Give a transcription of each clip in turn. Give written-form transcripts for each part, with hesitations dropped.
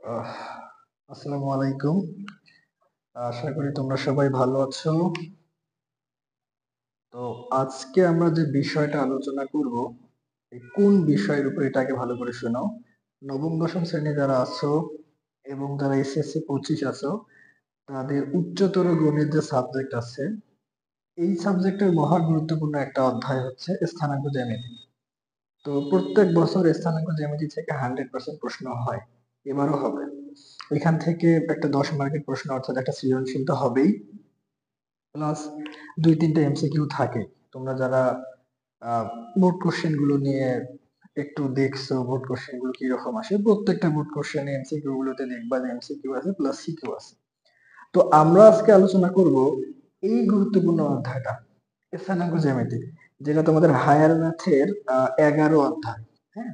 আহ, আসসালামু আলাইকুম। আশা করি তোমরা সবাই ভালো আছো। তো আজকে আমরা যে বিষয়টা আলোচনা করব, কোন বিষয়ের উপর এটাকে ভালো করে শোনো। নবম দশম শ্রেণী যারা আছো এবং যারা এসএসসি 25 আছো, তাদের উচ্চতর গণিত যে সাবজেক্ট আছে, এই সাবজেক্টের মহা গুরুত্বপূর্ণ একটা অধ্যায় হচ্ছে স্থানাঙ্ক জ্যামিতি। তো প্রত্যেক বছর স্থানাঙ্ক জ্যামিতি থেকে 100% প্রশ্ন হয়, এবারও হবে। এখান থেকে একটা 10 মার্কের প্রশ্ন, অর্থাৎ একটা সৃজনশীল তো হবেই, প্লাস 2-3টা এমসিকিউ থাকে। তোমরা যারা বোর্ড কোশ্চেন গুলো নিয়ে একটু দেখছো, বোর্ড কোশ্চেন গুলো কিরকম আসে, প্রত্যেকটা বোর্ড কোশ্চেনে এমসিকিউ গুলোতে দেখবা যে এমসিকিউ আছে প্লাস সিকিউ আছে। তো আমরা আজকে আলোচনা করব এই গুরুত্বপূর্ণ অধ্যায়টা, স্থানাঙ্ক জ্যামিতি, যেটা তোমাদের হায়ার ম্যাথের 11 অধ্যায়। হ্যাঁ,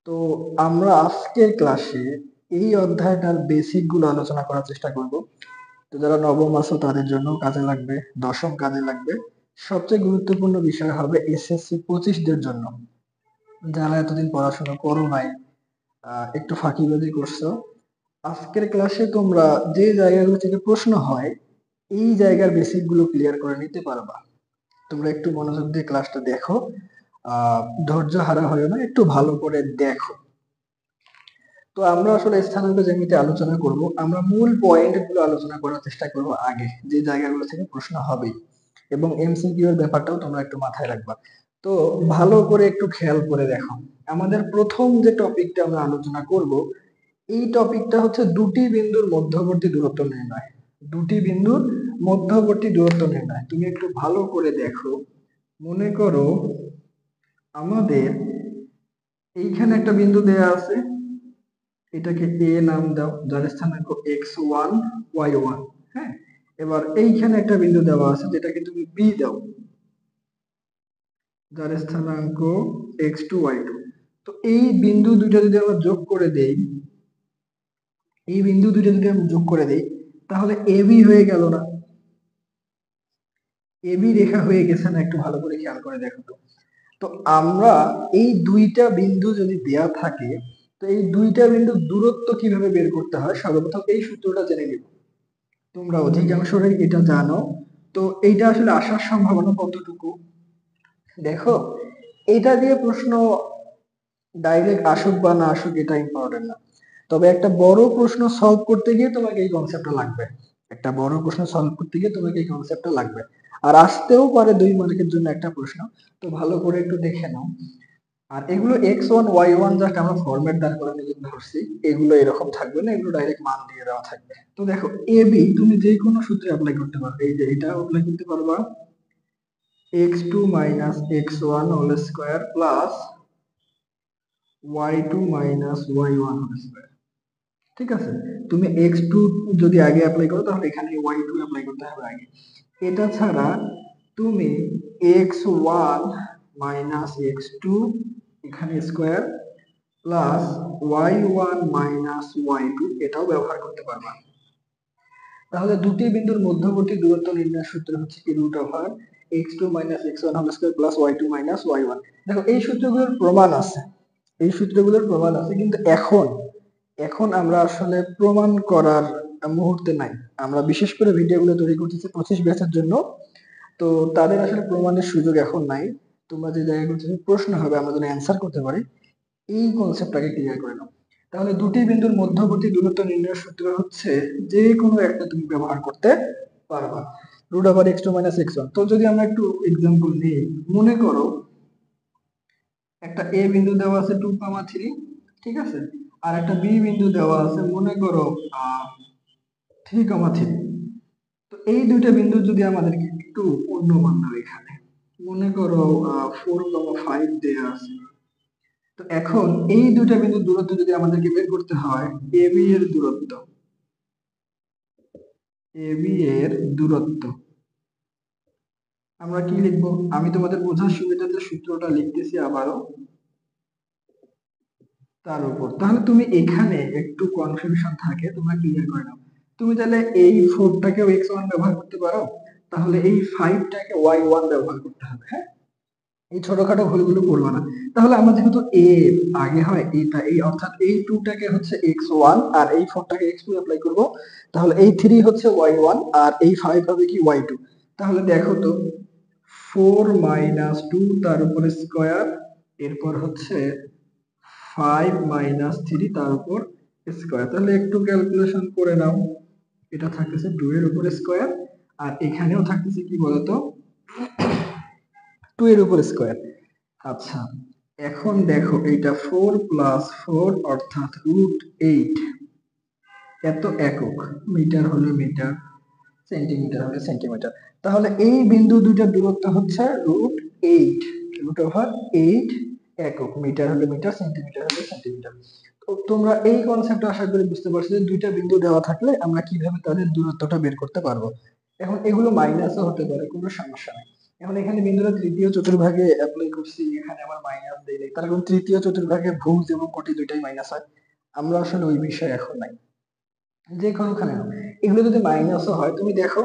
তো আমরা আজকের ক্লাসে এই অধ্যায়টার বেসিক গুলো আলোচনা করার চেষ্টা করব। তো যারা নবম আছো তাদের জন্য কাজে লাগবে, দশম কাজে লাগবে। সবচেয়ে গুরুত্বপূর্ণ বিষয় হবে এসএসসি 25 দের জন্য, যারা এতদিন পড়াশোনা করো নাই, একটু ফাঁকিবাজি করছো। আজকের ক্লাসে তোমরা যে জায়গাগুলো থেকে প্রশ্ন হয়, এই জায়গার বেসিক গুলো ক্লিয়ার করে নিতে পারবা। তোমরা একটু মনোযোগ দিয়ে ক্লাসটা দেখো, ধৈর্য হারা হয় না, একটু ভালো করে দেখো। তো আমরা আসলে স্থানাঙ্ক জ্যামিতি আলোচনা করব, আমরা মূল পয়েন্ট গুলো আলোচনা করার চেষ্টা করব আগে, যে জায়গাগুলো থেকে প্রশ্ন হবে, এবং এমসিকিউ এর ব্যাপারটাও তোমরা একটু মাথায় রাখবা। তো ভালো করে একটু খেয়াল করে দেখো, আমাদের প্রথম যে টপিকটা আমরা আলোচনা করব, এই টপিকটা হচ্ছে দুটি বিন্দুর মধ্যবর্তী দূরত্ব নির্ণয়। দুটি বিন্দুর মধ্যবর্তী দূরত্ব নির্ণয়। তুমি একটু ভালো করে দেখো, মনে করো আমাদের এইখানে একটা বিন্দু দেয়া আছে, এটাকে এ নাম দাও, যার স্থানাঙ্ক x1 y1। হ্যাঁ, এবার এইখানে একটা বিন্দু দেওয়া আছে যেটাকে তুমি বি দাও, যার স্থানাঙ্ক x2 y2। তো এই বিন্দু দুইটা যদি আমরা যোগ করে দেই, এই বিন্দু দুইটা যদি আমরা যোগ করে দেই, তাহলে এবি হয়ে গেল না? এবি রেখা হয়ে গেছে না? একটু ভালো করে খেয়াল করে দেখো তো। তো আমরা এই দুইটা বিন্দু যদি দেয়া থাকে, তো এই দুইটা বিন্দুর দূরত্ব কিভাবে বের করতে হয়, সর্বপ্রথম এই সূত্রটা জেনে নিব। তোমরা অধিকাংশরাই এটা জানো। তো এইটা আসলে আসার সম্ভাবনা কতটুকু দেখো, এটা দিয়ে প্রশ্ন ডাইরেক্ট আসুক বা না আসুক এটা ইম্পর্টেন্ট না। তবে একটা বড় প্রশ্ন সলভ করতে গিয়ে তোমাকে এই কনসেপ্টটা লাগবে। একটা বড় প্রশ্ন সলভ করতে গিয়ে তোমাকে এই কনসেপ্টটা লাগবে। আর আসতেও পারে 2 মার্কের জন্য একটা প্রশ্ন। তো ভালো করে একটু দেখে নাও। আর এগুলো x1 y1 জাস্ট আমরা ফরম্যাট দাঁড় করানোর জন্য ধরছি, এগুলো এরকম থাকবে না, এগুলো ডাইরেক্ট মান দিয়ে দেওয়া থাকবে। তো দেখো, এবি তুমি যে কোনো সূত্রে অ্যাপ্লাই করতে পারবে। এই যে এটা অ্যাপ্লাই করতে পারবা, x2 minus x1 whole square plus y2 minus y1 whole square। ঠিক আছে, তুমি x2 যদি আগে অ্যাপ্লাই করো, তাহলে এখানে y2 অ্যাপ্লাই করতে হবে আগে। এটা ছাড়া তুমি x1 minus x2 এখানে square plus y1 minus y2 এটাও ব্যবহার করতে পারবা। তাহলে দুটি বিন্দুর মধ্যবর্তী দূরত্ব নির্ণয়ের সূত্র হচ্ছে কি, root over x2 minus x1 whole square plus y2 minus y1। দেখো, এই সূত্রগুলোর প্রমাণ আছে, এই সূত্রগুলোর প্রমাণ আছে, কিন্তু এখন এখন আমরা আসলে প্রমাণ করার মুহূর্তে নাই। আমরা বিশেষ করে ভিডিওগুলো তৈরি করতেছি 25 ব্যাচের জন্য। তো তাদের আসলে প্রমাণের সুযোগ এখন নাই। তোমরা যে জায়গাগুলো থেকে প্রশ্ন হবে আমরা যেন অ্যান্সার করতে পারি, এই কনসেপ্টটাকে ক্লিয়ার করে নাও। তাহলে দুটি বিন্দুর মধ্যবর্তী দূরত্ব নির্ণয়ের সূত্র হচ্ছে, যে কোনো একটা তুমি ব্যবহার করতে পারবা, root over x2 minus x1। তো যদি আমরা একটু এক্সাম্পল নিই, মনে করো একটা এ বিন্দু দেওয়া আছে 2,3, ঠিক আছে, আর একটা বি বিন্দু দেওয়া আছে মনে করো 3,3। তো এই দুইটা বিন্দু যদি আমাদেরকে একটু অন্য মান দাও, এখানে মনে করো 4,5 দেওয়া আছে। তো এখন এই দুইটা বিন্দুর দূরত্ব যদি আমাদেরকে বের করতে হয়, এবি এর দূরত্ব, এবি এর দূরত্ব আমরা কি লিখবো? আমি তোমাদের বোঝার সুবিধার্থে সূত্রটা লিখতেছি আবারও তার উপর। তাহলে তুমি এখানে একটু কনফিউশন থাকে, তোমরা ক্লিয়ার করে নাও। তুমি তাহলে এই 4টাকেও x1 ব্যবহার করতে পারো, তাহলে এই 5টাকে y1 ব্যবহার করতে হবে। হ্যাঁ, এই ছোটখাটো ভুলগুলো করবা না। তাহলে আমরা যেহেতু এ আগে হয় এটা এই অর্থাৎ এই 2 টাকে হচ্ছে x1 আর এই 4 টাকে x2 অ্যাপ্লাই করব, তাহলে এই 3 হচ্ছে y1 আর এই 5 হবে কি y2। তাহলে দেখো তো 4 - 2 তার উপরে স্কয়ার, এরপর হচ্ছে 5 - 3 তার উপর স্কয়ার। তাহলে একটু ক্যালকুলেশন করে নাও, এটা থাকতেছে 2 এর উপর স্কয়ার আর এখানেও থাকতেছে কি বলতো 2 এর উপর স্কয়ার। আচ্ছা, এখন দেখো এইটা 4 + 4 অর্থাৎ √8 এত একক, মিটার হলে মিটার, সেন্টিমিটার হলে সেন্টিমিটার। তাহলে এই বিন্দু দুইটার দূরত্ব হচ্ছে √8, √8 একক, মিটার হলে মিটার, সেন্টিমিটার হলে সেন্টিমিটার। তো তোমরা এই কনসেপ্টটা আশা করি বুঝতে পারছো যে দুইটা বিন্দু দেওয়া থাকলে আমরা কিভাবে তাদের দূরত্বটা বের করতে পারবো। এখন এগুলো মাইনাসও হতে পারে, কোনো সমস্যা নাই। এখন এখানে বিন্দুটা তৃতীয় চতুর্ভাগে অ্যাপ্লাই করছি, এখানে আবার মাইনাস দেই নাই, তার কারণ তৃতীয় চতুর্ভাগে ভুজ এবং কোটি দুইটাই মাইনাস হয়। আমরা আসলে ওই বিষয়ে এখন নাই, যে কোনোখানে হোক। এগুলো যদি মাইনাসও হয় তুমি দেখো,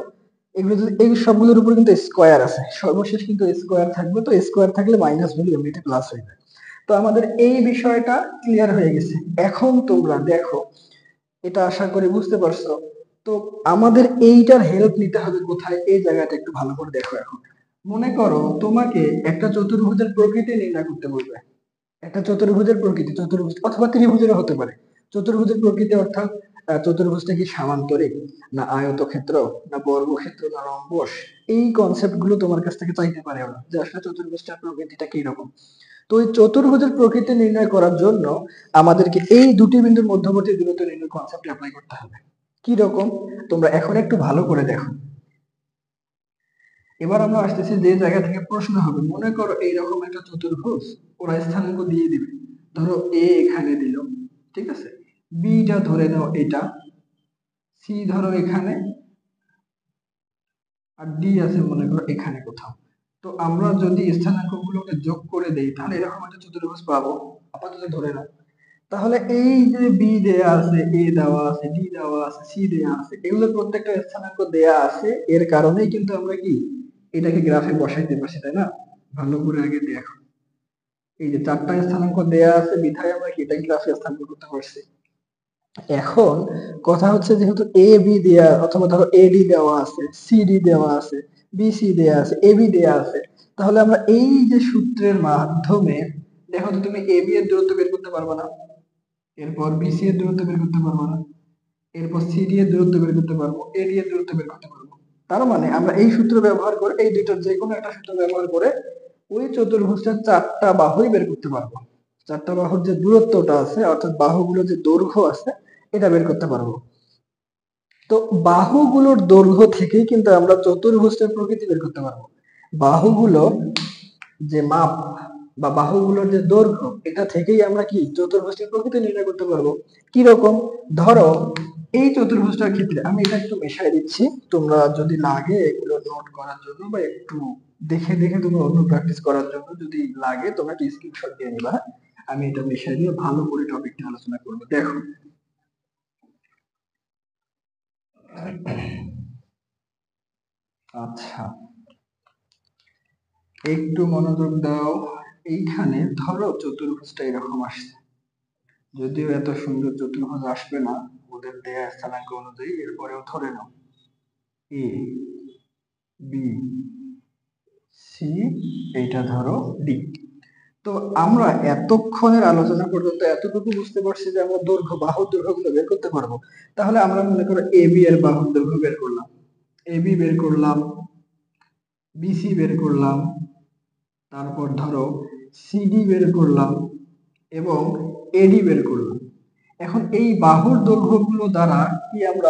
এগুলো যদি এই সবগুলোর উপর কিন্তু স্কোয়ার আছে, সর্বশেষ কিন্তু স্কোয়ার থাকবে, তো স্কোয়ার থাকলে মাইনাস ভ্যালু এমনিতে প্লাস হয়ে যায়। তো আমাদের এই বিষয়টা ক্লিয়ার হয়ে গেছে। এখন তোমরা দেখো, এটা আশা করি বুঝতে পারছো। তো আমাদের এইটার হেল্প নিতে হবে কোথায়, এই জায়গাটা একটু ভালো করে দেখো। এখন মনে করো তোমাকে একটা চতুর্ভুজের প্রকৃতি নির্ণয় করতে বলবে, একটা চতুর্ভুজের প্রকৃতি, চতুর্ভুজ অথবা ত্রিভুজেরও হতে পারে। চতুর্ভুজের প্রকৃতি অর্থাৎ চতুর্ভুজটা কি সামান্তরিক, না আয়তক্ষেত্র, না বর্গক্ষেত্র, না রম্বস, এই কনসেপ্ট গুলো তোমার কাছ থেকে চাইতে পারে ওরা, যে আসলে চতুর্ভুজটার প্রকৃতিটা কি রকম। তো এই চতুর্ভুজের প্রকৃতি নির্ণয় করার জন্য আমাদেরকে এই দুটি বিন্দুর মধ্যবর্তী দূরত্ব নির্ণয় কনসেপ্ট অ্যাপ্লাই করতে হবে। কি রকম, তোমরা এখন একটু ভালো করে দেখো। এবার আমরা আসতেছি যে জায়গা থেকে প্রশ্ন হবে। মনে করো এইরকম একটা চতুর্ভুজ, ওরা স্থানাঙ্ক দিয়ে দিবে। ধরো এ এখানে দিল, ঠিক আছে, বিটা ধরে নাও এটা, সি ধরো এখানে, আর ডি আছে মনে করো এখানে কোথাও। তো আমরা যদি স্থানাঙ্ক গুলোকে যোগ করে দেই তাহলে এরকম একটা চতুর্ভুজ পাবো, আপাতত ধরে নাও। তাহলে এই যে বি দেয়া আছে, এ দেওয়া আছে, ডি দেওয়া আছে, সি দেয়া আছে, এগুলো প্রত্যেকটা স্থানাঙ্ক দেয়া আছে, এর কারণেই কিন্তু আমরা কি এটাকে গ্রাফে বসাইতে পারছি, তাই না? ভালো করে আগে দেখো, এই যে চারটা স্থানাঙ্ক দেয়া আছে বিধায় আমরা কি এটাকে গ্রাফে স্থানান্তর করতে পারছি। এখন কথা হচ্ছে যেহেতু এ বি দেয়া, অথবা ধরো এডি দেওয়া আছে, সিডি দেওয়া আছে, বিসি দেয়া আছে, এবি দেয়া আছে, তাহলে আমরা এই যে সূত্রের মাধ্যমে, দেখো তো তুমি এবি এর দূরত্ব বের করতে পারবে না, এরপর বিসি এর দূরত্ব বের করতে পারবো না, এরপর সিডি এর দূরত্ব বের করতে পারবো, এডি এর দূরত্ব বের করতে পারবো। তার মানে আমরা এই সূত্র ব্যবহার করে, এই দুইটার যে কোনো একটা সূত্র ব্যবহার করে ওই চতুর্ভুজটার চারটা বাহুই বের করতে পারবো। চারটা বাহুর যে দূরত্বটা আছে, অর্থাৎ বাহুগুলোর যে দৈর্ঘ্য আছে, এটা বের করতে পারবো। তো বাহুগুলোর দৈর্ঘ্য থেকেই কিন্তু আমরা চতুর্ভুজটার প্রকৃতি বের করতে পারবো। বাহুগুলোর যে মাপ বা বাহুগুলোর যে দৈর্ঘ্য, এটা থেকেই আমরা কি চতুর্ভুজের প্রকৃতি নির্ণয় করতে পারবো। কি রকম, ধরো এই চতুর্ভুজটার ক্ষেত্রে আমি এটা একটু মেশাই দিচ্ছি, তোমরা যদি লাগে এগুলো নোট করার জন্য বা একটু দেখে দেখে তোমরা অন্য প্র্যাকটিস করার জন্য যদি লাগে তোমরা একটু স্ক্রিনশট দিয়ে নিবা। আমি এটা মেশাই দিয়ে ভালো করে টপিকটা আলোচনা করবো। দেখো, আচ্ছা একটু মনোযোগ দাও। এইখানে ধরো চতুর্ভুজটা এরকম আসছে, যদিও এত সুন্দর চতুর্ভুজ আসবে না ওদের দেয়া স্থানাঙ্ক অনুযায়ী, এরপরেও ধরে নাও এ বি সি, এইটা ধরো ডি। তো আমরা এতক্ষণের আলোচনা পর্যন্ত এতটুকু বুঝতে পারছি যে আমরা দৈর্ঘ্য, বাহুর দৈর্ঘ্য গুলো বের করতে পারবো। তাহলে আমরা মনে করো এ বি এর বাহুর দৈর্ঘ্য বের করলাম, এ বি বের করলাম, বিসি বের করলাম, তারপর ধরো সিডি বের করলাম এবং এডি বের করলাম। এখন এই বাহুর দৈর্ঘ্যগুলো দ্বারা কি আমরা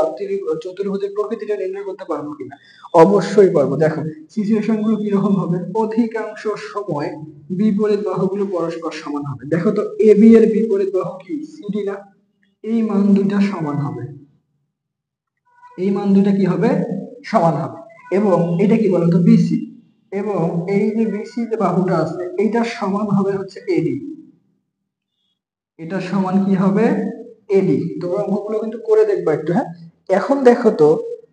চতুর্ভুজের প্রকৃতিটা নির্ণয় করতে পারবো কিনা? অবশ্যই পারবো। দেখো সিচুয়েশন গুলো কিরকম হবে, অধিকাংশ সময় বিপরীত বাহুগুলো পরস্পর সমান হবে। দেখো তো এবি এর বিপরীত বাহু কি সিডি না, এই মান দুইটা সমান হবে, এই মান দুইটা কি হবে, সমান হবে। এবং এটা কি বলতো বিসি, এবং এই যে বিসি যে বাহুটা আছে এইটা সমান হবে হচ্ছে এডি, এটা সমান কি হবে এডি। তোমরা অঙ্কগুলো কিন্তু করে দেখবা একটু, হ্যাঁ। এখন দেখো তো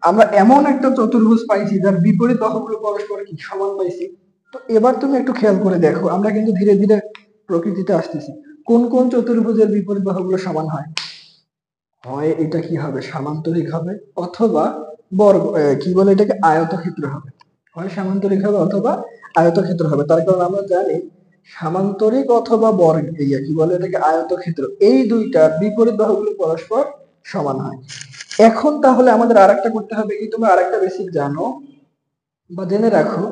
আমরা এমন একটা চতুর্ভুজ পাইছি যার বিপরীত বাহুগুলো পরস্পর কি সমান পাইছি, তো এবার তুমি একটু খেয়াল করে দেখো, আমরা কিন্তু ধীরে ধীরে প্রকৃতিতে আসতেছি। কোন কোন চতুর্ভুজের বিপরীত বাহুগুলো সমান হয়? হয় এটা কি হবে, সামান্তরিক হবে, অথবা বর্গ কি বলে এটাকে, আয়তক্ষেত্র হবে। হয় সামান্তরিক হবে অথবা আয়তক্ষেত্র হবে। তার কারণ আমরা জানি সামান্তরিক অথবা বর্গ কি বলে এটাকে, আয়তক্ষেত্র, এই দুইটার বিপরীত বাহুগুলো পরস্পর সমান হয়। এখন তাহলে আমাদের আরেকটা করতে হবে কি, তোমরা আরেকটা বেসিক জানো বা জেনে রাখো,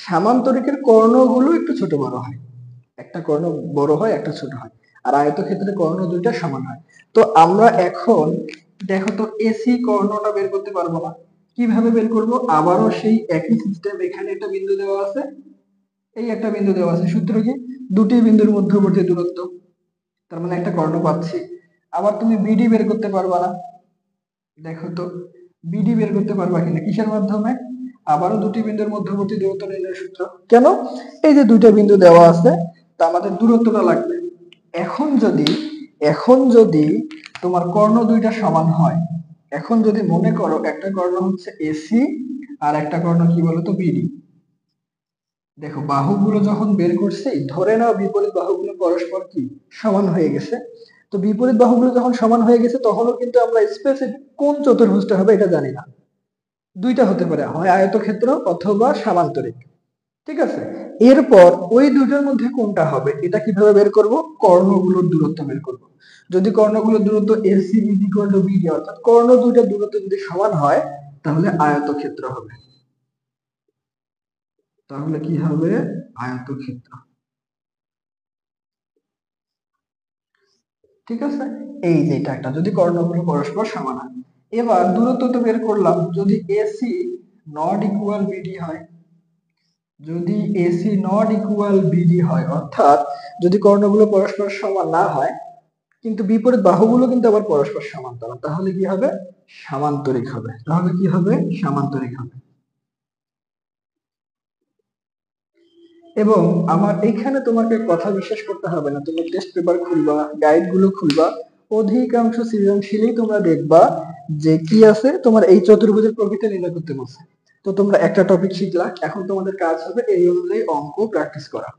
সামান্তরিকের কর্ণগুলো একটু ছোট বড় হয়। একটা কর্ণ বড় হয়, একটা ছোট হয়। আর আয়তক্ষেত্রের কর্ণ দুইটা সমান হয়। তো আমরা এখন দেখো তো এসি কর্ণটা বের করতে পারবো না। কিভাবে বের করব? আবারও সেই একই সিস্টেম, এখানে একটা বিন্দু দেওয়া আছে, এই একটা বিন্দু দেওয়া আছে। সূত্র কি? দুটি বিন্দুর মধ্যবর্তী দূরত্ব, তার মানে একটা কর্ণ পাচ্ছি। আবার তুমি বিডি বের করতে পারবা না। দেখো তো বিডি বের করতে পারবা কিনা, কিসের মাধ্যমে? আবারও দুটি বিন্দুর মধ্যবর্তী দূরত্ব নির্ণয়ের সূত্র। কেন? এই যে দুইটা বিন্দু দেওয়া আছে, তা আমাদের দূরত্বটা লাগবে। এখন যদি তোমার কর্ণ দুইটা সমান হয়, এখন যদি মনে করো একটা কর্ণ হচ্ছে এসি আর একটা কর্ণ কি বলতো, বিডি। দেখো বাহুগুলো যখন বের করছি, ধরে নাও বিপরীত বাহুগুলো পরস্পর কি সমান হয়ে গেছে। তো বিপরীত বাহুগুলো যখন সমান হয়ে গেছে, তখনও কিন্তু আমরা স্পেসিফিক কোন চতুর্ভুজটা হবে এটা জানি না। দুইটা হতে পারে, হয় আয়তক্ষেত্র অথবা সামান্তরিক। ঠিক আছে, এরপর ওই দুটোর মধ্যে কোনটা হবে এটা কিভাবে বের করব? কর্ণগুলোর দূরত্ব বের করব। যদি কর্ণগুলোর দূরত্ব এসি ইকুয়াল টু বিডি, অর্থাৎ কর্ণ দুইটার দূরত্ব যদি সমান হয়, তাহলে আয়তক্ষেত্র হবে। তাহলে কি হবে? আয়তক্ষেত্র। ঠিক আছে, এই যে এটা একটা, যদি কর্ণগুলো পরস্পর সমান হয়। এবার দূরত্ব তো বের করলাম, যদি এসি নট ইকুয়াল বিডি হয়, যদি এসি নট ইকুয়াল বিডি হয়, অর্থাৎ যদি কর্ণগুলো পরস্পর সমান না হয় কিন্তু বিপরীত বাহুগুলো কিন্তু আবার পরস্পর সমান্তরাল, তাহলে কি হবে? সামান্তরিক হবে। তাহলে কি হবে? সামান্তরিক হবে। এবং আমার এখানে তোমাকে কথা বিশ্বাস করতে হবে না, তুমি টেস্ট পেপার খুলবা, গাইড গুলো খুলবা, অধিকাংশ সৃজনশীলই তোমরা দেখবা যে কি আছে, তোমার এই চতুর্ভুজের প্রকৃতি নির্ণয় করতে বলছে। তো তোমরা একটা টপিক শিখলা, এখন তোমাদের কাজ হবে এই অনুযায়ী অঙ্ক প্র্যাকটিস করা।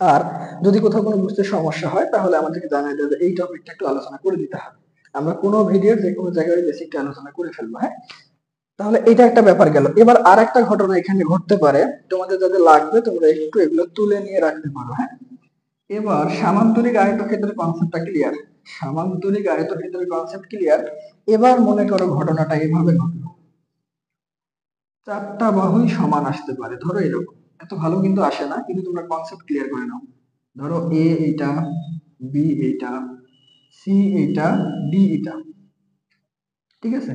আর যদি কোথাও কোনো বুঝতে সমস্যা হয়, তাহলে আমাদেরকে জানাই দেবে, এই টপিকটা একটু আলোচনা করে দিতে হবে। আমরা কোনো ভিডিওর যে কোনো জায়গায় বেসিকটা আলোচনা করে ফেলবো। হ্যাঁ, তাহলে এটা একটা ব্যাপার গেল। এবার আর একটা ঘটনা এখানে ঘটতে পারে, তোমাদের যাদের লাগবে তোমরা একটু এগুলো তুলে নিয়ে রাখতে পারো। হ্যাঁ, এবার সামান্তরিক আয়তক্ষেত্রের কনসেপ্টটা ক্লিয়ার। সামান্তরিক আয়তক্ষেত্রের কনসেপ্ট ক্লিয়ার। এবার মনে করো ঘটনাটা এভাবে ঘটলো, চারটা বাহুই সমান আসতে পারে, ধরো এরকম। এত ভালো কিন্তু আসে না, কিন্তু তোমরা কনসেপ্ট ক্লিয়ার করে নাও। ধরো এ এটা, বি এটা, সি এটা, ডি এটা। ঠিক আছে,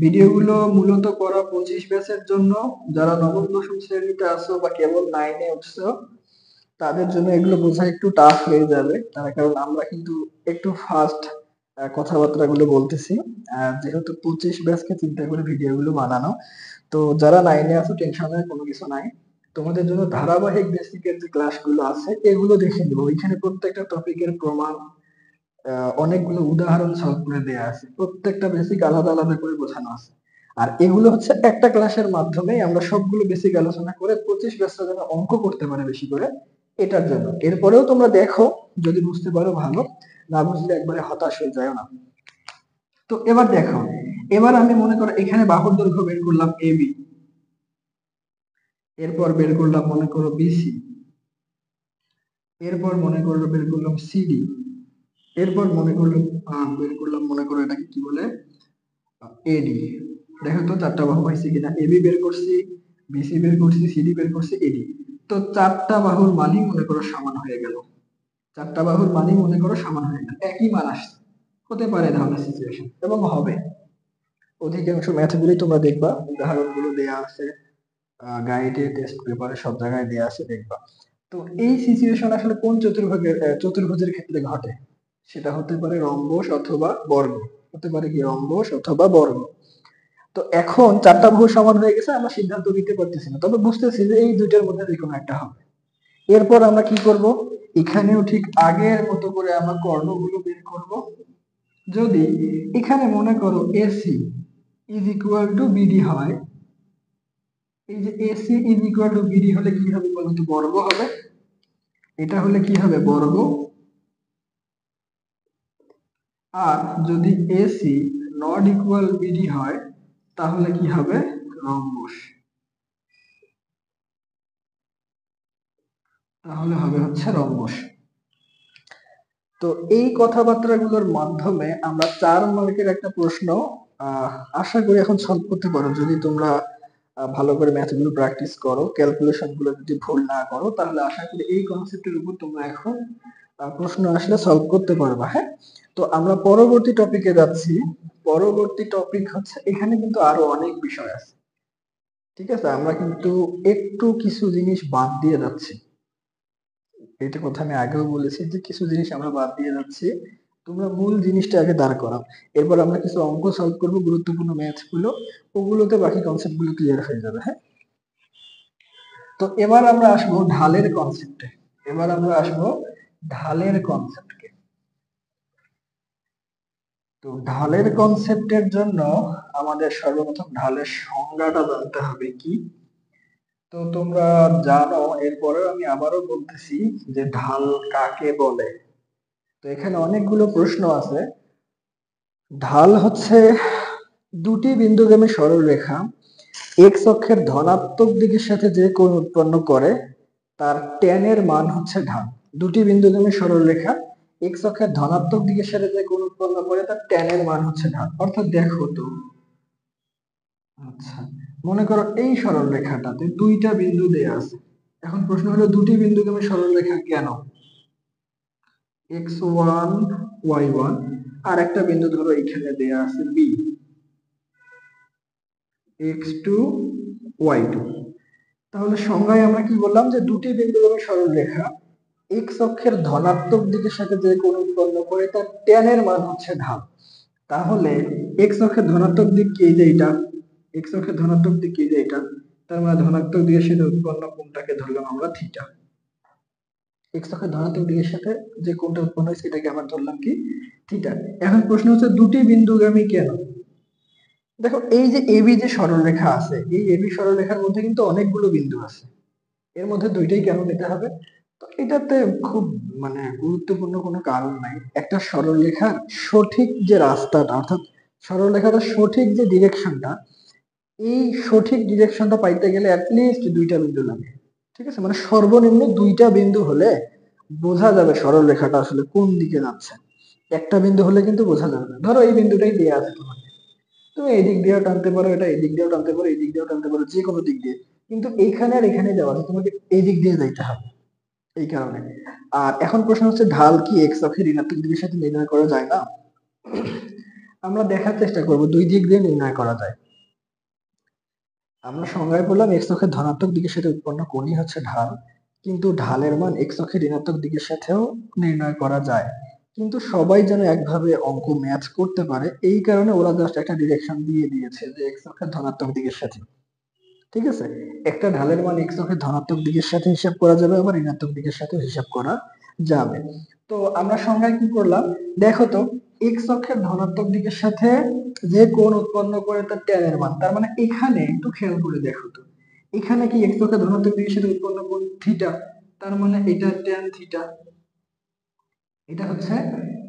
ভিডিওগুলো মূলত করা 25 ব্যাচের জন্য। যারা নবম দশম শ্রেণীতে আছো বা কেবল 9 এ উঠছো, তাদের জন্য এগুলো বোঝা একটু টাফ হয়ে যাবে। তার কারণ আমরা কিন্তু একটু ফাস্ট কথাবার্তা গুলো বলতেছি, যেহেতু 25 ব্যাচকে চিন্তা করে ভিডিওগুলো বানানো। তো যারা 9 এ আছো, টেনশনের কোনো কিছু নাই। তোমাদের জন্য ধারাবাহিক বেসিকের যে ক্লাসগুলো আছে এগুলো দেখে নিবো। ওইখানে প্রত্যেকটা টপিকের প্রমাণ, অনেকগুলো উদাহরণ সলভ করে দেয়া আছে, প্রত্যেকটা বেসিক আলাদা আলাদা করে বোঝানো আছে। আর এগুলো হচ্ছে একটা ক্লাসের মাধ্যমে আমরা সবগুলো বেসিক আলোচনা করে 25 ব্যাচটা যেন অঙ্ক করতে পারে বেশি করে, এটার জন্য। এরপরেও তোমরা দেখো, যদি বুঝতে পারো ভালো, না বুঝলে একবারে হতাশ হয়ে যায় না। তো এবার দেখো, এবার আমি মনে করো এখানে বাহুর দৈর্ঘ্য বের করলাম এবি, এরপর বের করলাম মনে করো বিসি, এরপর মনে করো বের করলাম সিডি, এরপর মনে করলাম বের করলাম মনে করো এটাকে কি বলে, এডি। দেখো তো চারটা বাহু পাইছি কিনা, এবি বের করছি, বিসি বের করছি, সিডি বের করছি, এডি। তো চারটা বাহুর মানই মনে করো সমান হয়ে গেল। চারটা বাহুর মানই মনে করো সমান হয়ে গেল, একই মান আসছে। হতে পারে ধরনের সিচুয়েশন, এবং হবে। অধিকাংশ ম্যাথগুলি তোমরা দেখবা, উদাহরণগুলো দেয়া আছে গাইডে, টেস্ট পেপারে, সব জায়গায় দেয়া আছে, দেখবা। তো এই সিচুয়েশন আসলে কোন চতুর্ভুজের ক্ষেত্রে ঘটে? সেটা হতে পারে রম্বস অথবা বর্গ। হতে পারে কি রম্বস অথবা বর্গ। তো এখন চারটা বাহু সমান হয়ে গেছে, আমরা সিদ্ধান্ত নিতে পারতেছি না, তবে বুঝতেছি যে এই দুইটার মধ্যে যে কোনো একটা হবে। এরপর আমরা কি করব? এখানেও ঠিক আগের মতো করে আমরা কর্ণগুলো বের করব। যদি এখানে মনে করো AC is equal to BD হয়, এই যে AC is equal to BD হলে কি হবে বলতো? বর্গ হবে। এটা হলে কি হবে? বর্গ। আর যদি AC নট ইকুয়াল BD হয় তাহলে কি হবে? রম্বস। তাহলে হবে হচ্ছে রম্বস। তো এই কথাবার্তাগুলোর মাধ্যমে আমরা 4 মার্কের একটা প্রশ্ন আশা করি এখন সলভ করতে পারো, যদি তোমরা ভালো করে ম্যাথগুলো প্র্যাকটিস করো, ক্যালকুলেশন গুলো যদি ভুল না করো, তাহলে আশা করি এই কনসেপ্টের উপর তোমরা এখন প্রশ্ন আসলে সলভ করতে পারবা। হ্যাঁ, তো আমরা পরবর্তী টপিকে যাচ্ছি। পরবর্তী টপিক হচ্ছে, এখানে কিন্তু আরো অনেক বিষয় আছে, ঠিক আছে? আমরা কিন্তু একটু কিছু জিনিস বাদ দিয়ে যাচ্ছি। এটা কথা আমি আগেও বলেছি যে কিছু জিনিস আমরা বাদ দিয়ে যাচ্ছি। তোমরা মূল জিনিসটা আগে দাঁড় করাও, এরপর আমরা কিছু অঙ্ক সলভ করবো, গুরুত্বপূর্ণ ম্যাথ গুলো, ওগুলোতে বাকি কনসেপ্ট গুলো ক্লিয়ার হয়ে যাবে। হ্যাঁ, তো এবার আমরা আসবো ঢালের কনসেপ্টে। এবার আমরা আসবো ঢালের কনসেপ্টকে। তো ঢালের কনসেপ্টের জন্য আমাদের সর্বপ্রথম ঢালের সংজ্ঞাটা জানতে হবে কি। তো তোমরা জানো, এরপরেও আমি আবারও বলতেছি যে ঢাল কাকে বলে। তো এখানে অনেকগুলো প্রশ্ন আছে। ঢাল হচ্ছে দুটি বিন্দুগামী সরলরেখা এক্স অক্ষের ধনাত্মক দিকের সাথে যে কোণ উৎপন্ন করে তার tan এর মান হচ্ছে ঢাল। দুটি বিন্দুগামী সরলরেখা এক্স অক্ষের ধনাত্মক দিকের সাথে যে কোণ উৎপন্ন করে তার tan এর মান হচ্ছে ঢাল। অর্থাৎ দেখো তো, আচ্ছা, মনে করো এই সরলরেখাটাতে দুইটা বিন্দু দেয়া আছে। এখন প্রশ্ন হলো দুটি বিন্দুগামী সরলরেখা কেন? x1 y1 আর একটা বিন্দু ধরো এখানে দেয়া আছে b x2 y2। তাহলে সংজ্ঞায় আমরা কি বললাম যে দুটি বিন্দুগামী সরলরেখা x অক্ষের ধনাত্মক দিকের সাথে যে কোণ উৎপন্ন করে তার tan এর মান হচ্ছে ঢাল। তাহলে x অক্ষের ধনাত্মক দিক কি, যে এটা x অক্ষের ধনাত্মক দিক কি, যে এটা, তার মানে ধনাত্মক দিকের সাথে উৎপন্ন কোণটাকে ধরলাম আমরা থিটা। x অক্ষের ধনাত্মক দিকের সাথে যে কোণটা উৎপন্ন হয়েছে এটাকে আমরা ধরলাম কি? থিটা। এখন প্রশ্ন হচ্ছে দুটি বিন্দুগামী কেন? দেখো, এই যে এবি যে সরলরেখা আছে, এই এবি সরলরেখার মধ্যে কিন্তু অনেকগুলো বিন্দু আছে, এর মধ্যে দুইটাই কেন নিতে হবে? তো এটাতে খুব মানে গুরুত্বপূর্ণ কোনো কারণ নাই। একটা সরলরেখার সঠিক যে রাস্তাটা, অর্থাৎ সরলরেখাটার সঠিক যে ডিরেকশনটা, এই সঠিক ডিরেকশনটা পাইতে গেলে অ্যাটলিস্ট দুইটা বিন্দু লাগে। ঠিক আছে, মানে সর্বনিম্ন দুইটা বিন্দু হলে বোঝা যাবে সরলরেখাটা আসলে কোন দিকে যাচ্ছে। একটা বিন্দু হলে কিন্তু বোঝা যাবে না। ধরো এই বিন্দুটাই দেয়া আছে তোমাকে, তুমি এই দিক দিয়েও টানতে পারো, এটা এই দিক দিয়েও টানতে পারো, এই দিক দিয়েও টানতে পারো, যে কোনো দিক দিয়ে, কিন্তু এইখানে আর এখানে যাওয়া আছে, তোমাকে এই দিক দিয়ে যাইতে হবে এই কারণে। আর এখন প্রশ্ন হচ্ছে ঢাল কি এক্স অক্ষের ঋণাত্মক দিকের সাথে নির্ণয় করা যায় না? আমরা দেখার চেষ্টা করব দুই দিক দিয়ে নির্ণয় করা যায়। আমরা সংজ্ঞায় বললাম এক্স অক্ষের ধনাত্মক দিকের সাথে উৎপন্ন কোণই হচ্ছে ঢাল, কিন্তু ঢালের মান এক্স অক্ষের ঋণাত্মক দিকের সাথেও নির্ণয় করা যায়। কিন্তু সবাই যেন একভাবে অঙ্ক ম্যাচ করতে পারে এই কারণে ওরা জাস্ট একটা ডিরেকশন দিয়ে দিয়েছে যে এক্স অক্ষের ধনাত্মক দিকের সাথে। ঠিক আছে, একটা ঢালের মান এক্স অক্ষের ধনাত্মক দিকের সাথে হিসাব করা যাবে, আবার ঋণাত্মক দিকের সাথে হিসাব করা যাবে। তো আমরা সংজ্ঞায় কি করলাম? দেখো তো, এক্স অক্ষের ধনাত্মক দিকের সাথে যে কোণ উৎপন্ন করে তার tan এর মান, তার মানে এখানে একটু খেয়াল করে দেখো তো, এখানে কি এক্স অক্ষের ধনাত্মক দিকের সাথে উৎপন্ন কোণ থিটা, তার মানে এটা tan থিটা, এটা হচ্ছে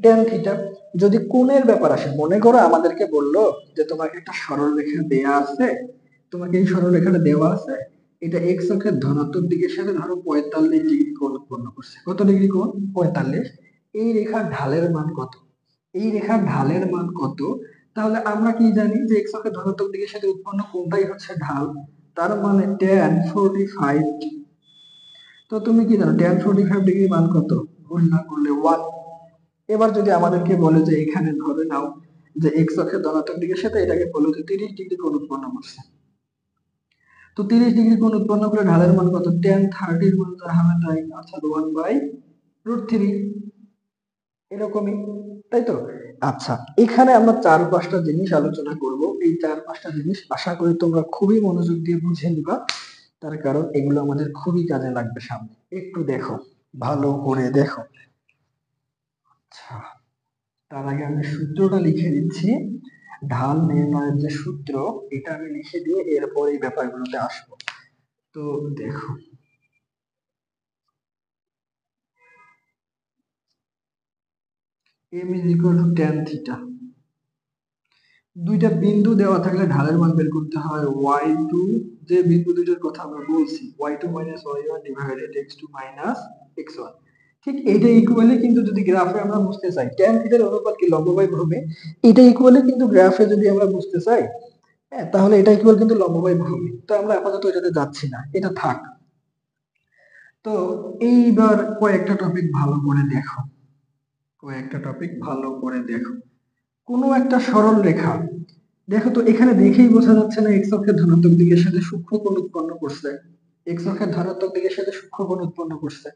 tan থিটা। যদি কোণের ব্যাপার আসে, মনে করো আমাদেরকে বললো যে তোমাকে একটা সরলরেখা দেয়া আছে, তোমাকে এই সরলরেখাটা দেওয়া আছে, এটা এক্স অক্ষের ধনাত্মক দিকের সাথে ধরো 45 ডিগ্রি কোণ উৎপন্ন করছে। কত ডিগ্রি কোণ? 45। এই রেখার ঢালের মান কত? এই রেখার ঢালের মান কত? তাহলে আমরা কি জানি যে এক্স অক্ষের ধনাত্মক দিকের সাথে উৎপন্ন কোণটাই হচ্ছে ঢাল, তার মানে tan 45। তো তুমি কি জানো tan 45 ডিগ্রি মান কত? গুণ না করলে 1। এবার যদি আমাদেরকে বলে যে এখানে ধরে নাও যে এক্স অক্ষের ধনাত্মক দিকের সাথে এটাকে বলো যে 30 ডিগ্রি কোণ উৎপন্ন করছে, তো 30 ডিগ্রি কোণ উৎপন্ন করে ঢালের মান কত? tan 30 মান যা হবে তাই, অর্থাৎ 1/√3। এরকমই, তাই তো? আচ্ছা, এখানে আমরা 4-5টা জিনিস আলোচনা করব। এই 4-5টা জিনিস আশা করি তোমরা খুবই মনোযোগ দিয়ে বুঝে নিবা, তার কারণ এগুলো আমাদের খুবই কাজে লাগবে সামনে। একটু দেখো, ভালো করে দেখো। আচ্ছা, তার আগে আমি সূত্রটা লিখে দিচ্ছি। ঢাল নির্ণয়ের যে সূত্র এটা আমি লিখে দিয়ে এরপর এই ব্যাপারগুলোতে আসবো। তো দেখো, m is equal to tan theta. দুইটা বিন্দু দেওয়া থাকলে ঢালের মান বের করতে হয় y2, যে বিন্দু দুইটার কথা আমরা বলছি, y2 minus y1 divided x2 minus x1। ঠিক এইটা ইকুয়ালি কিন্তু যদি গ্রাফে আমরা বুঝতে চাই tan থিটার অনুপাত কি লম্ব বাই ভূমি, এটা ইকুয়ালি কিন্তু গ্রাফে যদি আমরা বুঝতে চাই, হ্যাঁ, তাহলে এটা ইকুয়াল কিন্তু লম্ব বাই ভূমি। তো আমরা আপাতত এটাতে যাচ্ছি না, এটা থাক। তো এইবার কয়েকটা টপিক ভালো করে দেখো, কয়েকটা টপিক ভালো করে দেখো। কোনো একটা সরল রেখা, দেখো তো এখানে দেখেই বোঝা যাচ্ছে না এক্স অক্ষের ধনাত্মক দিকের সাথে সূক্ষ্ম কোণ উৎপন্ন করছে, এক্স অক্ষের ধনাত্মক দিকের সাথে সূক্ষ্ম কোণ উৎপন্ন করছে,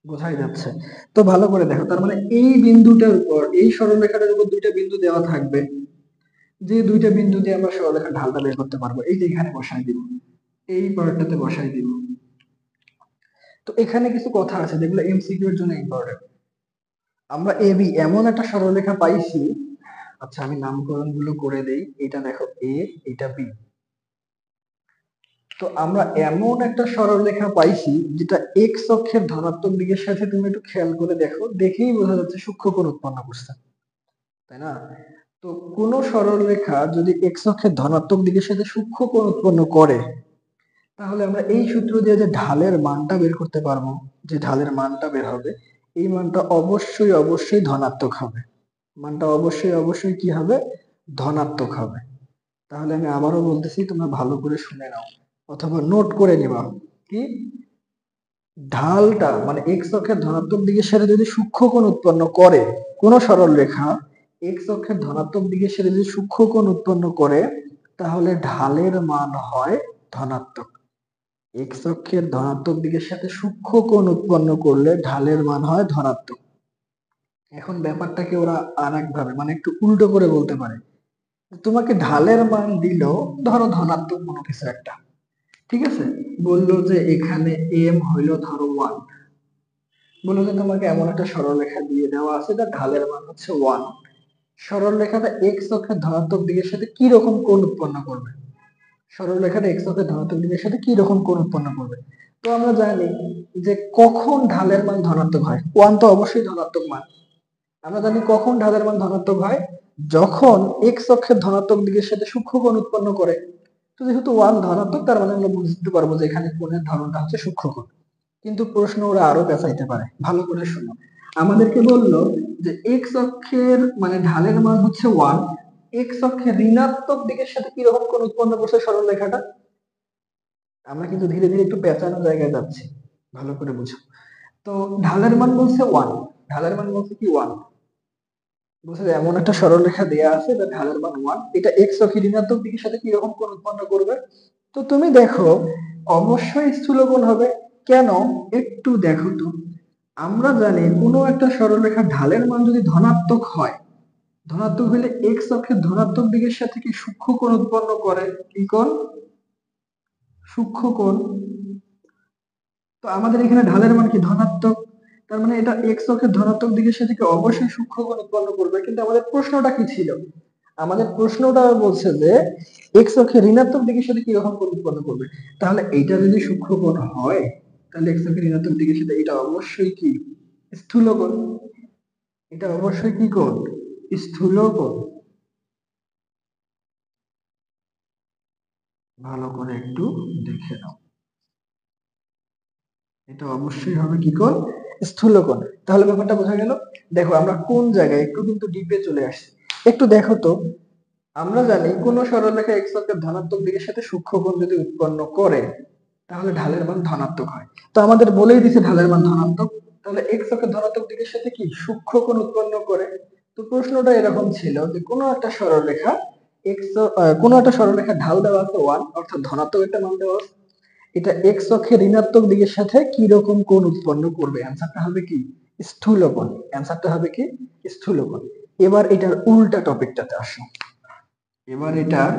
বোঝাই যাচ্ছে। তো ভালো করে দেখো, তার মানে এই বিন্দুটার উপর, এই সরলরেখাটার উপর দুইটা বিন্দু দেওয়া থাকবে, যে দুইটা বিন্দু দিয়ে আমরা সরলরেখার ঢালটা বের করতে পারবো। এই যে এখানে বসাই দিব, এই পার্টটাতে বসাই দিব। তো এখানে কিছু কথা আছে যেগুলো এমসিকিউ এর জন্য ইম্পর্টেন্ট। আমরা এবি এমন একটা সরলরেখা পাইছি, আচ্ছা আমি নামকরণ গুলো করে দেই। এটা দেখো এ, এটা বি। তো আমরা এমন একটা সরলরেখা পাইছি যেটা এক্স অক্ষের ধনাত্মক দিকের সাথে, তুমি একটু খেয়াল করে দেখো, দেখেই বোঝা যাচ্ছে সূক্ষ্ম কোণ উৎপন্ন করছে, তাই না? তো কোন সরলরেখা যদি এক্স অক্ষের ধনাত্মক দিকের সাথে সূক্ষ্ম কোণ উৎপন্ন করে, তাহলে আমরা এই সূত্র দিয়ে যে ঢালের মানটা বের করতে পারবো, যে ঢালের মানটা বের হবে, এই মানটা অবশ্যই অবশ্যই ধনাত্মক হবে। মানটা অবশ্যই অবশ্যই কি হবে? ধনাত্মক হবে। তাহলে আমি আবারও বলতেছি, তোমরা ভালো করে শুনে নাও অথবা নোট করে নিবা। কি? ঢালটা মানে এক্স অক্ষের ধনাত্মক দিকের সাথে যদি সূক্ষ্ম কোণ উৎপন্ন করে, কোন সরল রেখা এক্স অক্ষের ধনাত্মক দিকের সাথে যদি সূক্ষ্ম কোণ উৎপন্ন করে, তাহলে ঢালের মান হয় ধনাত্মক। এক্স অক্ষের ধনাত্মক দিকের সাথে সূক্ষ্ম কোণ উৎপন্ন করলে ঢালের মান হয় ধনাত্মক। এখন ব্যাপারটাকে ওরা আর একভাবে মানে একটু উল্টো করে বলতে পারে, তোমাকে ঢালের মান দিল ধরো ধনাত্মক কোনো কিছু একটা, ঠিক আছে, বললো যে এখানে এম হইলো ধরো 1, বললো যে তোমাকে এমন একটা সরলরেখা দিয়ে দেওয়া আছে যার ঢালের মান হচ্ছে 1। সরলরেখাটা এক্স অক্ষের ধনাত্মক দিকের সাথে কি রকম কোণ উৎপন্ন করবে? সরলরেখাটা এক্স অক্ষের ধনাত্মক দিকের সাথে কি রকম কোণ উৎপন্ন করবে? তো আমরা জানি যে কখন ঢালের মান ধনাত্মক হয়, 1 তো অবশ্যই ধনাত্মক মান। আমরা জানি কখন ঢালের মান ধনাত্মক হয়, যখন এক্স অক্ষের ধনাত্মক দিকের সাথে সূক্ষ্ম কোণ উৎপন্ন করে। তো যেহেতু 1 ধনাত্মক, তার মানে আমরা বুঝতে পারবো যে এখানে কোণের ধরনটা হচ্ছে সূক্ষ্ম কোণ। কিন্তু প্রশ্ন ওরা আরো পেঁচাইতে পারে, ভালো করে শোনো। আমাদেরকে বললো যে এক্স অক্ষের মানে ঢালের মান হচ্ছে 1, এক্স অক্ষের ঋণাত্মক দিকের সাথে কি রকম কোণ উৎপন্ন করছে সরল রেখাটা। আমরা কিন্তু ধীরে ধীরে একটু পেঁচানো জায়গায় যাচ্ছি, ভালো করে বুঝো। তো ঢালের মান বলছে 1, ঢালের মান বলছে কি 1, বলছে যে এমন একটা সরলরেখা দেয়া আছে যার ঢালের মান 1, এটা এক্স অক্ষের ঋণাত্মক দিকের সাথে কি রকম কোণ উৎপন্ন করবে? তো তুমি দেখো অবশ্যই স্থূলকোণ হবে। কেন? একটু দেখো তো, আমরা জানি কোনো একটা সরলরেখার ঢালের মান যদি ধনাত্মক হয়, ধনাত্মক হলে এক্স অক্ষের ধনাত্মক দিকের সাথে কি সূক্ষ্ম কোণ উৎপন্ন করে? কি কোণ? সূক্ষ্ম কোণ। তো আমাদের এখানে ঢালের মান কি ধনাত্মক, তার মানে এটা এক্স অক্ষের ধনাত্মক দিকের সাথে কি অবশ্যই সূক্ষ্ম কোণ উৎপন্ন করবে। কিন্তু আমাদের প্রশ্নটা কি ছিল? আমাদের প্রশ্নটা বলছে যে এক্স অক্ষের ঋণাত্মক দিকের সাথে কি রকম কোণ উৎপন্ন করবে। তাহলে এইটা যদি সূক্ষ্ম কোণ হয়, তাহলে এক্স অক্ষের ঋণাত্মক দিকের সাথে এটা অবশ্যই কি স্থূল কোণ। এটা অবশ্যই কি কোণ? স্থূল কোণ। ভালো করে একটু দেখে নাও, এটা অবশ্যই হবে কি কোণ? স্থূল কোণ। তাহলে ব্যাপারটা বোঝা গেল। দেখো আমরা কোন জায়গায় একটু কিন্তু ডিপে চলে আসছি, একটু দেখো তো। আমরা জানি কোন সরলরেখা এক্স অক্ষের ধনাত্মক দিকের সাথে সূক্ষ্ম কোণ যদি উৎপন্ন করে, তাহলে ঢালের মান ধনাত্মক হয়। তো আমাদের বলেই দিছে ঢালের মান ধনাত্মক, তাহলে এক্স অক্ষের ধনাত্মক দিকের সাথে কি সূক্ষ্ম কোণ উৎপন্ন করে। তো প্রশ্নটা এরকম ছিল যে কোনো একটা সরলরেখা এক্স, কোনো একটা সরলরেখা ঢাল দেওয়া আছে 1, অর্থাৎ ধনাত্মক একটা মান দেওয়া আছে, এটা এক্স অক্ষের ঋণাত্মক দিকের সাথে কি রকম কোণ উৎপন্ন করবে? অ্যান্সারটা হবে কি? স্থূল কোণ। অ্যান্সারটা হবে কি? স্থূল কোণ। এবার এটার উল্টা টপিকটাতে আসো, এবার এটার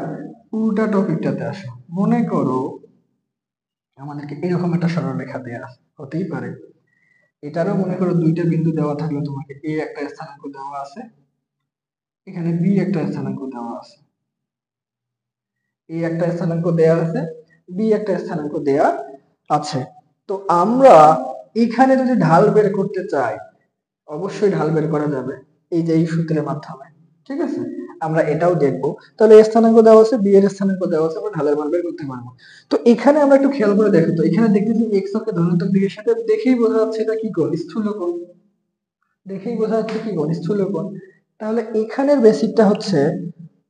উল্টা টপিকটাতে আসো। মনে করো আমাদেরকে এরকম একটা সরলরেখা দেয়া আছে, হতেই পারে এটারও মনে করো দুইটা বিন্দু দেওয়া থাকলো, তোমাকে এ একটা স্থানাঙ্ক দেওয়া আছে, এখানে বি একটা স্থানাঙ্ক দেওয়া আছে, এ একটা স্থানাঙ্ক দেওয়া আছে, বি একটা স্থানাঙ্ক দেওয়া আছে। তো আমরা এখানে যদি ঢাল বের করতে চাই, অবশ্যই ঢাল বের করা যাবে এই যে এই সূত্রের মাধ্যমে, ঠিক আছে। আমরা এটাও দেখবো। তাহলে এ স্থানাঙ্ক দেওয়া আছে, বি এর স্থানাঙ্ক দেওয়া আছে, আমরা ঢালের মান বের করতে পারবো। তো এখানে আমরা একটু খেয়াল করে দেখো, তো এখানে দেখতেছি এক্স অক্ষের ধনাত্মক দিকের সাথে, দেখেই বোঝা যাচ্ছে এটা কি কোণ, স্থূলকোণ। দেখেই বোঝা যাচ্ছে কি কোণ, স্থূলকোণ। তাহলে এখানের বেসিকটা হচ্ছে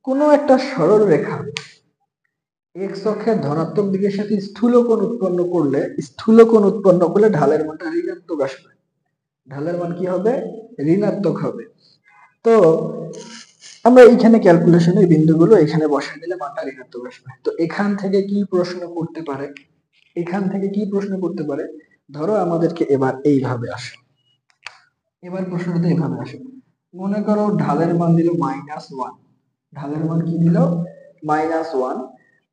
কোনো একটা সরল রেখা এক্স অক্ষের ধনাত্মক দিকের সাথে স্থূলকোণ উৎপন্ন করলে ঢালের মানটা ঋণাত্মক আসবে। ঢালের মান কি হবে, ঋণাত্মক হবে। তো আমরা এইখানে ক্যালকুলেশনের বিন্দুগুলো এখানে বসাই দিলে মানটা ঋণাত্মক আসবে। তো এখান থেকে কি প্রশ্ন করতে পারে, এখান থেকে কি প্রশ্ন করতে পারে, ধরো আমাদেরকে এবার এইভাবে আসে, এবার প্রশ্নটা এইভাবে আসে, মনে করো ঢালের মান দিল -1, ঢালের মান কি দিল, -1।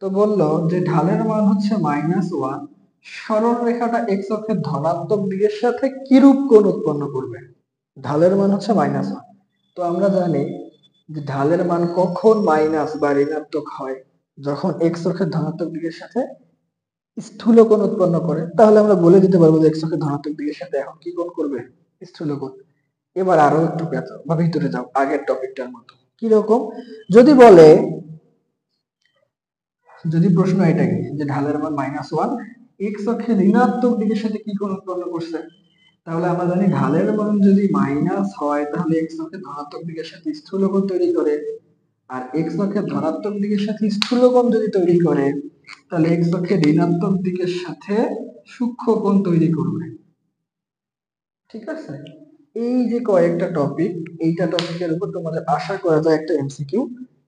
তো বললো যে ঢালের মান হচ্ছে -1, সরল রেখাটা এক্স অক্ষের ধনাত্মক দিকের সাথে কিরূপ কোণ উৎপন্ন করবে। ঢালের মান হচ্ছে -1। তো আমরা জানি যে ঢালের মান কখন মাইনাস বা ঋণাত্মক হয়, যখন এক্স অক্ষের ধনাত্মক দিকের সাথে স্থূলকোণ উৎপন্ন করে। তাহলে আমরা বলে দিতে পারবো যে এক্স অক্ষের ধনাত্মক দিকের সাথে এখন কি কোণ করবে, স্থূলকোণ। এবার আরো একটু বা ভিতরে যাও, আগের টপিকটার মতো কিরকম, যদি বলে, যদি প্রশ্ন এটাই যে ঢালের মান -1, এক্স অক্ষের ঋণাত্মক দিকের সাথে কি কোণ উৎপন্ন করছে, তাহলে আমরা জানি ঢালের মান যদি মাইনাস হয় তাহলে এক্স অক্ষের ধনাত্মক দিকের সাথে স্থূলকোণ তৈরি করে, আর এক্স অক্ষের ধনাত্মক দিকের সাথে স্থূলকোণ যদি তৈরি করে তাহলে এক্স অক্ষের ঋণাত্মক দিকের সাথে সূক্ষ্ম কোণ তৈরি করবে, ঠিক আছে। এই যে কয়েকটা টপিক, এইটা টপিকের উপর তোমাদের আশা করা যায় একটা এমসিকিউ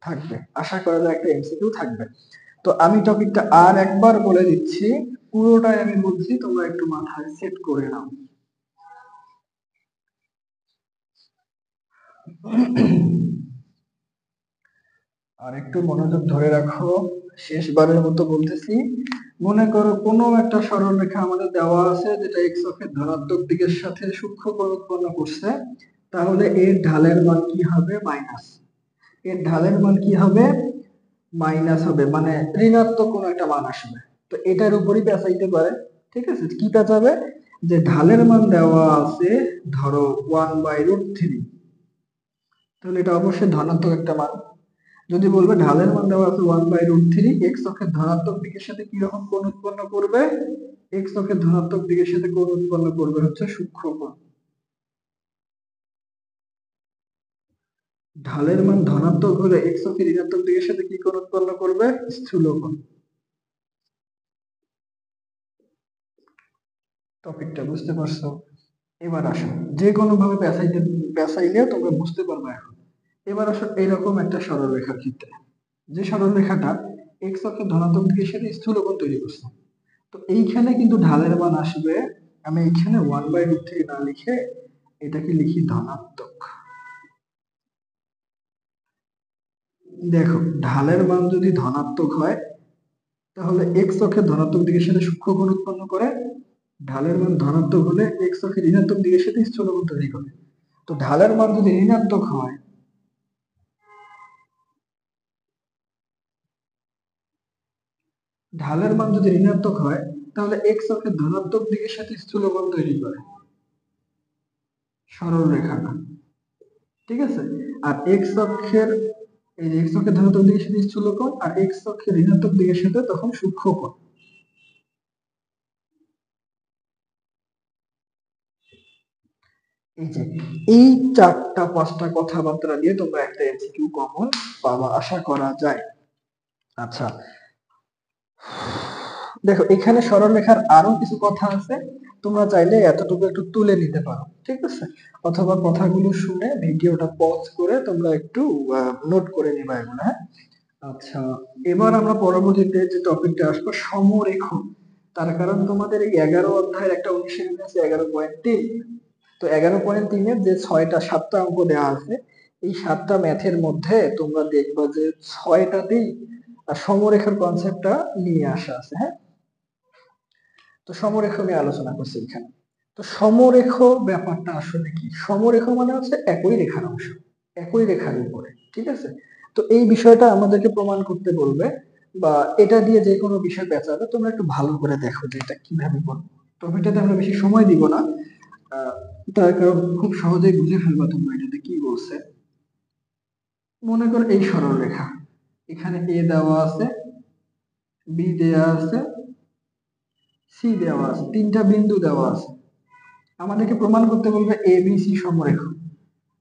থাকবে, আশা করা যায় একটা এমসিকিউ থাকবে। তো আমি টপিকটা আর একবার বলে দিচ্ছি, পুরোটাই আমি বলছি, তোমরা একটু মাথায় সেট করে নাও। আর একটু মনোযোগ ধরে রাখো, শেষবারের মতো বলতেছি। মনে করো কোনো একটা সরল রেখা আমাদের দেওয়া আছে যেটা এক্স অক্ষের ধনাত্মক দিকের সাথে সূক্ষ্ম কোণ উৎপন্ন করছে, তাহলে এর ঢালের মান কি হবে, মাইনাস। এর ঢালের মান কি হবে, মাইনাস হবে, মানে ঋণাত্মক কোনো একটা মান আসবে। তো এটার উপরই পেঁচাইতে পারে, ঠিক আছে। কি পেঁচাবে, যে ঢালের মান দেওয়া আছে ধরো 1/√3, তাহলে এটা অবশ্যই ধনাত্মক একটা মান। যদি বলবে ঢালের মান দেওয়া আছে 1/√3, এক্স অক্ষের ধনাত্মক দিকের সাথে কি রকম কোণ উৎপন্ন করবে, এক্স অক্ষের ধনাত্মক দিকের সাথে কোণ উৎপন্ন করবে হচ্ছে সূক্ষ্ম কোণ। ঢালের মান ধনাত্মক হলে এক্স অক্ষের ঋণাত্মক দিকের সাথে কি কোণ উৎপন্ন করবে, স্থূল কোণ। টপিকটা বুঝতে পারছো? এবার আসো, যে কোনো ভাবে পেঁচাইলেও তোমরা বুঝতে পারবে এখন। এবার আসো এইরকম একটা সরল রেখার ক্ষেত্রে, যে সরল রেখাটা এক্স অক্ষের ধনাত্মক দিকের সাথে স্থূল কোণ তৈরি করছে। তো এইখানে কিন্তু ঢালের মান আসবে, আমি এইখানে 1/√3 না লিখে এটাকে লিখি ধনাত্মক। দেখো ঢালের মান যদি ধনাত্মক হয় তাহলে এক্স অক্ষের ধনাত্মক দিকের সাথে সূক্ষ্ম কোণ উৎপন্ন করে, ঢালের মান ধনাত্মক হলে এক্স অক্ষের ঋণাত্মক দিকের সাথে স্থূল কোণ তৈরি করে। তো ঢালের মান যদি ঋণাত্মক হয়, ঢালের মান যদি ঋণাত্মক হয় তাহলে এক্স অক্ষের ধনাত্মক দিকের সাথে স্থূল কোণ তৈরি করে সরল রেখাটা, ঠিক আছে। আর এক্স অক্ষের, এই যে এক্স অক্ষের ধনাত্মক দিকের সাথে স্থূল কোণ আর এক্স অক্ষের ঋণাত্মক দিকের সাথে তখন সূক্ষ্ম কোণ। এই যে এই 4টা 5টা কথাবার্তা দিয়ে তোমরা একটা এমসিকিউ কমন পাবা আশা করা যায়। আচ্ছা, দেখো এখানে সরলরেখার আরো কিছু কথা আছে, তোমরা চাইলে এতটুকু একটু তুলে নিতে পারো, ঠিক আছে। অথবা কথাগুলো শুনে ভিডিওটা পজ করে তোমরা একটু নোট করে নিবা এগুলো, হ্যাঁ। আচ্ছা, এবার আমরা পরবর্তীতে যে টপিকটা আসবো সমরেখ। তার কারণ তোমাদের এই 11 অধ্যায়ের একটা অনুশীলনী আছে 11.3। তো 11.3-এর যে 6টা 7টা অঙ্ক দেওয়া আছে, এই 7টা ম্যাথের মধ্যে তোমরা দেখবা যে 6টাতেই সমরেখার কনসেপ্টটা নিয়ে আসা আছে, হ্যাঁ। তো সমরেখ নিয়ে আলোচনা করছি এখানে। তো সমরেখ ব্যাপারটা আসলে কি, সমরেখ মানে হচ্ছে একই রেখার অংশ, একই রেখার উপরে, ঠিক আছে? তো এই বিষয়টা আমাদেরকে প্রমাণ করতে বলবে, বা এটা দিয়ে যে কোনো বিষয় পেঁচাবে। তোমরা একটু ভালো করে দেখো যে এটা কিভাবে করবো। টপিকটাতে আমরা বেশি সময় দিব না, আহ, তার কারণ খুব সহজেই বুঝে ফেলবা তোমরা এটাতে কি বলছে। মনে করো এই সরল রেখা, এখানে এ দেওয়া আছে, বি দেওয়া আছে, সি দেওয়া আছে, তিনটা বিন্দু দেওয়া আছে। আমাদেরকে প্রমাণ করতে বলবে এ বি সি সমরেখ।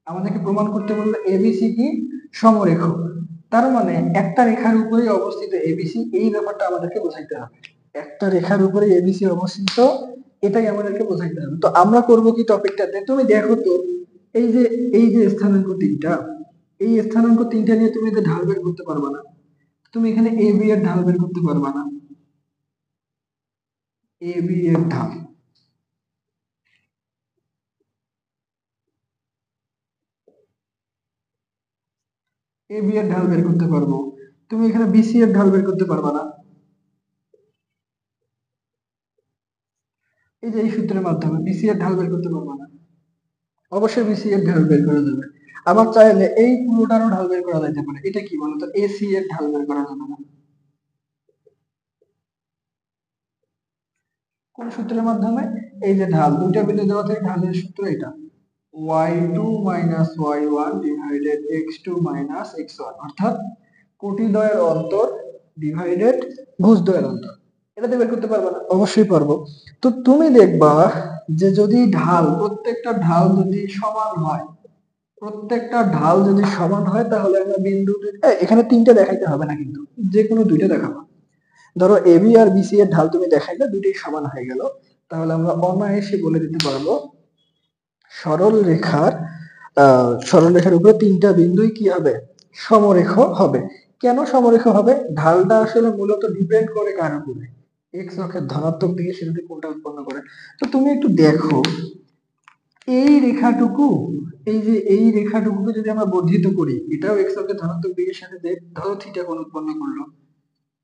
আমাদেরকে প্রমাণ করতে বলবে এবিসি কি সমরেখ। তার মানে একটা রেখার উপরে অবস্থিত এবিসি, এই ব্যাপারটা আমাদেরকে বোঝাইতে হবে। একটা রেখার উপরে এবিসি অবস্থিত, এটাই আমাদেরকে বোঝাইতে হবে। তো আমরা করব কি টপিকটাতে, তুমি দেখো তো, এই যে স্থানাঙ্ক তিনটা, এই স্থানাঙ্ক তিনটা নিয়ে তুমি যে ঢাল বের করতে পারবা না। তুমি এখানে এ বি এর ঢাল বের করতে পারবা না। এ বি এর ঢাল, এ বি এর ঢাল বের করতে পারবো, তুমি এখানে বিসি এর ঢাল বের করতে পারবা না। এই যে এই সূত্রের মাধ্যমে বিসি এর ঢাল বের করতে পারবা না। অবশ্যই বিসি এর ঢাল বের করা যাবে। আবার চাইলে এই পুরোটারও ঢাল বের করা যাইতে পারে। এটা কি বলতো, এসি এর ঢাল বের করা যাবে না। কোন সূত্রের মাধ্যমে? এই যে ঢাল, দুইটা বিন্দু দেওয়া থেকে ঢালের সূত্র এটা, y2 minus y1 divided x2 minus x1, অর্থাৎ কোটিদ্বয়ের অন্তর ডিভাইডেড ভুজদ্বয়ের অন্তর। এটাতে বের করতে পারবে না? অবশ্যই পারবো। তো তুমি দেখবা যে যদি ঢাল, প্রত্যেকটা ঢাল যদি সমান হয়, প্রত্যেকটা ঢাল যদি সমান হয়, তাহলে আমরা বিন্দু এখানে তিনটা দেখাইতে হবে না, কিন্তু যে কোনো দুইটা দেখাবো। ধরো এবি আর বিসি এর ঢাল তুমি দেখাইলে, দুইটাই সমান হয়ে গেল। তাহলে আমরা অনায়াসে বলে দিতে পারবো সরল রেখার সরল রেখার উপরে তিনটা বিন্দুই কি হবে, সমরেখ হবে। কেন সমরেখ হবে? ঢালটা আসলে মূলত ডিপেন্ড করে কার উপরে, এক্স অক্ষের ধনাত্মক দিকে সে যদি কোনটা উৎপন্ন করে। তো তুমি একটু দেখো এই রেখাটুকু, এই যে এই রেখাটুকুকে যদি আমরা বর্ধিত করি, এটাও এক্স অক্ষের ধনাত্মক দিকের সাথে যে ধরো থিটা কোণ উৎপন্ন করলো,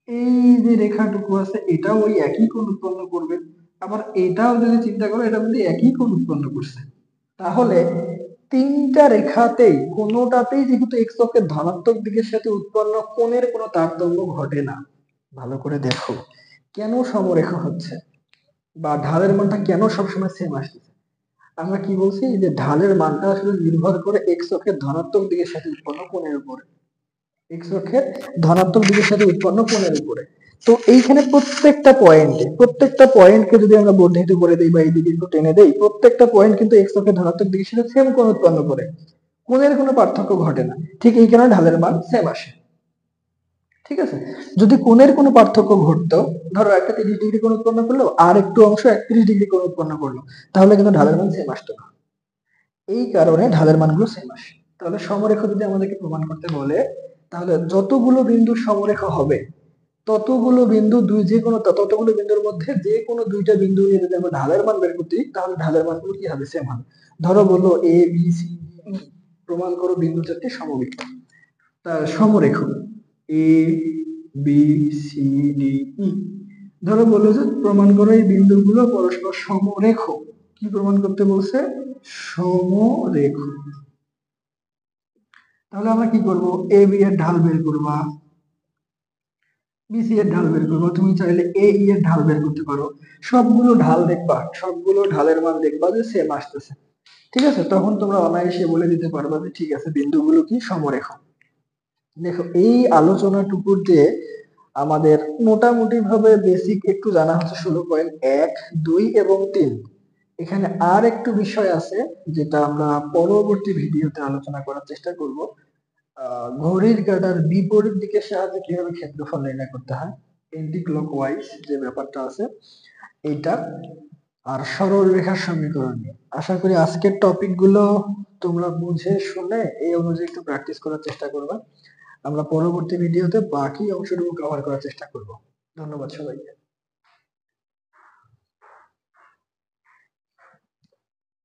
এই যে রেখাটুকু আছে এটাও ওই একই কোণ উৎপন্ন করবে। আবার এটাও যদি চিন্তা করো, এটা কিন্তু একই কোণ উৎপন্ন করছে। তাহলে তিনটা রেখাতেই কোনোটাতেই যেহেতু এক্স অক্ষের ধনাত্মক দিকের সাথে উৎপন্ন কোণের কোনো তারতম্য ঘটে না। ভালো করে দেখো কেন সমরেখা হচ্ছে, বা ঢালের মানটা কেন সবসময় সেম আসছে। আমরা কি বলছি যে ঢালের মানটা আসলে নির্ভর করে এক্স অক্ষের ধনাত্মক দিকের সাথে উৎপন্ন কোণের উপরে, এক্স অক্ষের ধনাত্মক দিকের সাথে উৎপন্ন কোণের উপরে। তো এইখানে প্রত্যেকটা পয়েন্টকে যদি আমরা বর্ধিত করে দিই বা এই দিকে একটু টেনে দেই, প্রত্যেকটা পয়েন্ট কিন্তু এক্স অক্ষের ধনাত্মক দিকের সাথে সেম কোণ উৎপন্ন করে, কোণের কোনো পার্থক্য ঘটে না। ঠিক এই কারণে ঢালের মান সেম আসে। ঠিক আছে? যদি কোণের কোনো পার্থক্য ঘটতো, ধরো একটা 30 ডিগ্রি কোণ উৎপন্ন করলো, আর একটু অংশ 31 ডিগ্রি কোণ উৎপন্ন করলো, তাহলে কিন্তু ঢালের মান সেম আসতো না। এই কারণে ঢালের মানগুলো সেম আসে। তাহলে সমরেখ যদি আমাদেরকে প্রমাণ করতে বলে, তাহলে যতগুলো বিন্দু সমরেখ হবে, ততগুলো বিন্দু ততগুলো বিন্দুর মধ্যে যে কোনো দুইটা বিন্দু নিয়ে যদি আমরা ঢালের মান বের করতে দিই, তাহলে ঢালের মানগুলো কি হবে, সেম হবে। ধরো বললো A B C D E, প্রমাণ করো বিন্দু চারটি সমবিষ্ট, সমরেখ A B C D E. ধরো বললো যে প্রমাণ করো এই বিন্দুগুলো পরস্পর সমরেখ। কি প্রমাণ করতে বলছে? সমরেখ। তাহলে আমরা কি করব, এ বি এর ঢাল বের করবা, বিসি এর ঢাল বের করবা, তুমি চাইলে এ ই এর ঢাল বের করতে পারো। সবগুলো ঢাল দেখবা, সবগুলো ঢালের মান দেখবা যে সেম আসতেছে। ঠিক আছে? তখন তোমরা অনায়াসে বলে দিতে পারবা যে ঠিক আছে, বিন্দুগুলো কি সমরেখ। দেখো এই আলোচনাটুকুর যে আমাদের মোটামুটি ভাবে বেসিক একটু জানা হচ্ছে 16.1, 2 এবং 3। এখানে আর একটু বিষয় আছে যেটা আমরা পরবর্তী ভিডিওতে আলোচনা করার চেষ্টা করব। ঘড়ির কাঁটার বিপরীত দিকের সাহায্যে কিভাবে ক্ষেত্রফল নির্ণয় করতে হয়, এন্টি ক্লকওয়াইজ যে ব্যাপারটা আছে এইটা, আর সরল রেখার সমীকরণ নিয়ে। আশা করি আজকের টপিক গুলো তোমরা বুঝে শুনে এই অনুযায়ী একটু প্র্যাকটিস করার চেষ্টা করবে। আমরা পরবর্তী ভিডিওতে বাকি অংশটুকু কভার করার চেষ্টা করব। ধন্যবাদ সবাইকে।